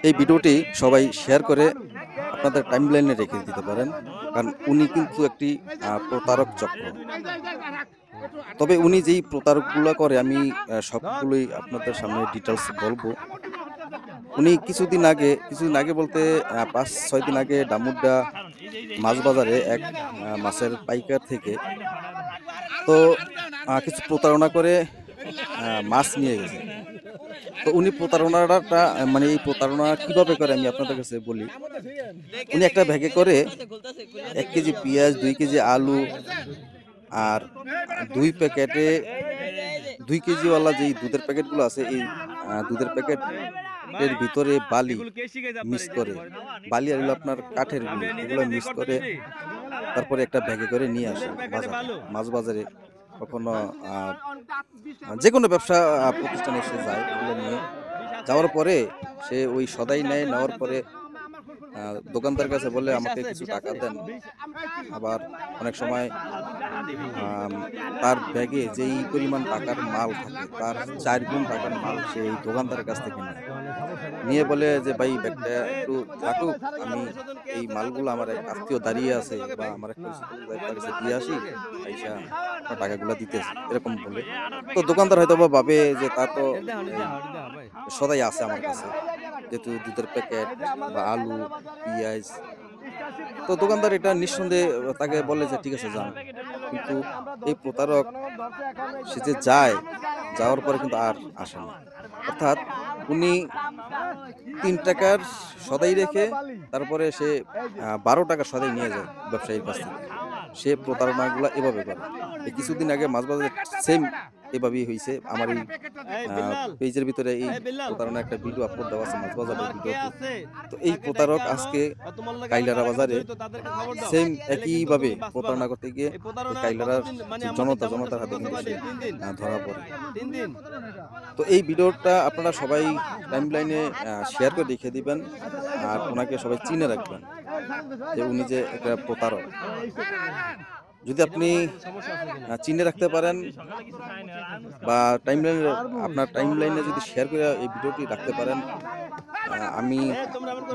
এই ভিডিওটি সবাই শেয়ার করে আপনাদের টাইমলাইনে রেখে দিতে পারেন, কারণ উনি কিন্তু একটি প্রতারক চক্র। তবে উনি যেই প্রতারকগুলো করে আমি সবগুলোই আপনাদের সামনে ডিটেলস বলবো। উনি কিছুদিন আগে বলতে ৫-৬ দিন আগে ডামুড্ডা মাছ বাজারে এক মাছের পাইকার থেকে তো কিছু প্রতারণা করে মাছ নিয়ে গেছে। তো উনি প্রতারণাটা মানে এই প্রতারণা কিভাবে করে আমি আপনাদের কাছে বলি। উনি একটা ব্যাগে করে ১ কেজি পেঁয়াজ, ২ কেজি আলু আর ২ প্যাকেটে ২ কেজিওয়ালা যেই দুধের প্যাকেটগুলো আছে, এই দুধের প্যাকেটের ভিতরে বালি মিক্স করে, বালি আর হলো আপনার কাঠের গুঁড়ি, এগুলো মিক্স করে তারপরে একটা ব্যাগে করে নিয়ে আসে মাছ বাজারে। কখনো যেকোনো ব্যবসা প্রতিষ্ঠানে সে যায়, এগুলো নিয়ে যাওয়ার পরে সে ওই সদাই নেয়। নেওয়ার পরে দোকানদার কাছে বলে আমাকে কিছু টাকা দেন। আবার অনেক সময় তার ব্যাগে যেই পরিমাণ টাকার মাল থাকে তার ৪ গুণ টাকার মাল সে এই দোকানদারের কাছ থেকে নেয়। নিয়ে বলে যে ভাই ব্যাগটা একটু থাকুক, আমি এই মালগুলো আমার এক আত্মীয় দাঁড়িয়ে আছে বা আমার একটা তার কাছে দিয়ে আসি, আইসা টাকাগুলো দিতেছে, এরকম বলে। তো দোকানদার হয়তো বা ভাবে যে তার তো সদাই আছে আমার কাছে, যেহেতু দুধের প্যাকেট বা আলু, পেঁয়াজ। তো দোকানদার এটা নিঃসন্দেহে তাকে বলে যে ঠিক আছে যান। কিন্তু এই প্রতারক সে যে যায়, যাওয়ার পরে কিন্তু আর আসে না। অর্থাৎ উনি ৩ টাকার সদাই রেখে তারপরে সে ১২ টাকার সদাই নিয়ে যায় ব্যবসায়ীর কাছ থেকে। সে প্রতারণাগুলো এভাবে করে। এই কিছুদিন আগে মাছ বাজারে সেম এভাবেই হইছে। আমার এই পেজের ভিতরে এই প্রতারণার একটা ভিডিও আপলোড দেওয়া আছে, মাছ বাজারের ভিডিওটি। তো এই প্রতারক আজকে কাইলারা বাজারে সেম একইভাবে প্রতারণা করতে গিয়ে কাইলারার জনতার হাতে কিন্তু সে ধরা পড়ে। তো এই ভিডিওটা আপনারা সবাই টাইমলাইনে শেয়ার করে রেখে দিবেন, আর ওনাকে সবাই চিনে রাখবেন যে উনি যে একটা প্রতারক। যদি আপনি চিনে রাখতে পারেন বা আপনার টাইমলাইনে যদি শেয়ার করে এই ভিডিওটি রাখতে পারেন, আমি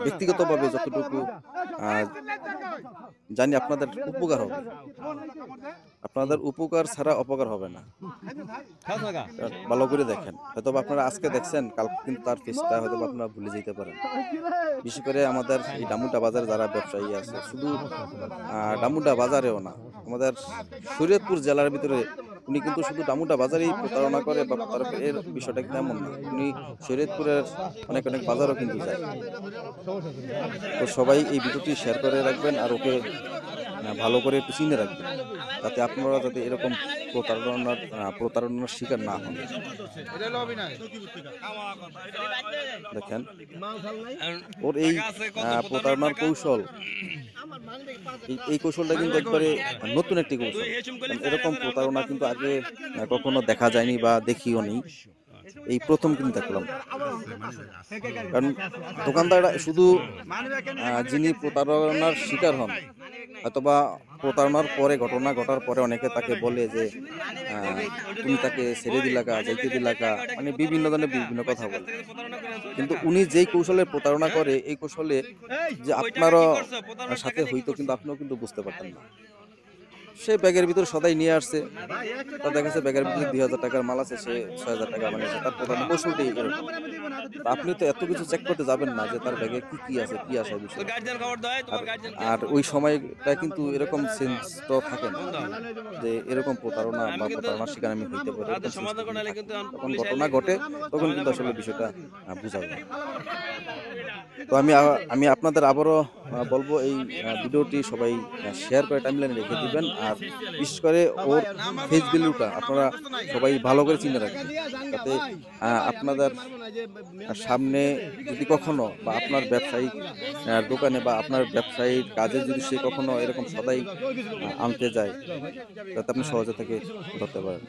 ব্যক্তিগতভাবে যতটুকু জানি আপনাদের উপকার হবে। আপনাদের উপকার ছাড়া অপকার হবে না। ভালো করে দেখেন, হয়তো আপনারা আজকে দেখছেন, কাল কিন্তু তার ফেসটা হয়তো আপনারা ভুলে যেতে পারেন। বিশেষ করে আমাদের এই ডামুড্ডা বাজারে যারা ব্যবসায়ী আছে, শুধু ডামুড্ডা বাজারেও না, আমাদের শরীয়তপুর জেলার ভিতরে উনি কিন্তু শুধু ডামুড্ডা বাজারেই প্রতারণা করে বা এর বিষয়টা কিন্তু এমন না, উনি শরীয়তপুরের অনেক বাজারও কিন্তু যায়। তো সবাই এই ভিডিওটি শেয়ার করে রাখবেন আর ওকে ভালো করে একটু চিনে রাখবেন, যাতে আপনারা যাতে এরকম প্রতারণার শিকার না হন। দেখেন ওর এই প্রতারণার কৌশল, এই কৌশলটা কিন্তু একবারে নতুন একটি কৌশল। এরকম প্রতারণা কিন্তু আগে কখনো দেখা যায়নি বা দেখিও নেই, এই প্রথম কিন্তু দেখলাম। কারণ দোকানদাররা শুধু যিনি প্রতারণার শিকার হন, অথবা প্রতারণার পরে ঘটনা ঘটার পরে অনেকে তাকে বলে যে তুমি তাকে ছেড়ে দিলাকা, যাইতে দিলাকা, মানে বিভিন্ন ধরনের বিভিন্ন কথা বলে। কিন্তু উনি যেই কৌশলে প্রতারণা করে, এই কৌশলে যে আপনারও সাথে হইতো কিন্তু আপনিও কিন্তু বুঝতে পারতেন না। সে ব্যাগের ভিতরে সদাই নিয়ে আসছে, তা দেখা যাচ্ছে ব্যাগের ভিতরে ২,০০০ টাকার মাল আছে, সে ৬,০০০ টাকা বানিয়েছে। তার প্রধান কৌশলটি এরকম। আপনি তো এত কিছু চেক করতে যাবেন না যে তার ব্যাগে কি আছে, কি আসে বিষয়। আর ওই সময়টা কিন্তু এরকম সেন্স তো থাকে না যে এরকম প্রতারণার শিকার আমি হইতে পারি। তখন ঘটনা ঘটে, তখন কিন্তু আসলে বিষয়টা বোঝা যায়। তো আমি আপনাদের আবারও বলবো, এই ভিডিওটি সবাই শেয়ার করে টাইমলাইনে রেখে দিবেন, আর বিশেষ করে ওর ফেস ভ্যালুটা আপনারা সবাই ভালো করে চিনে রাখবেন, যাতে আপনাদের সামনে যদি কখনো বা আপনার ব্যবসায়িক দোকানে বা আপনার ব্যবসায়িক কাজে যদি সে কখনো এরকম সদাই আনতে যায়, যাতে আপনি সহজে থেকে ধরতে পারেন।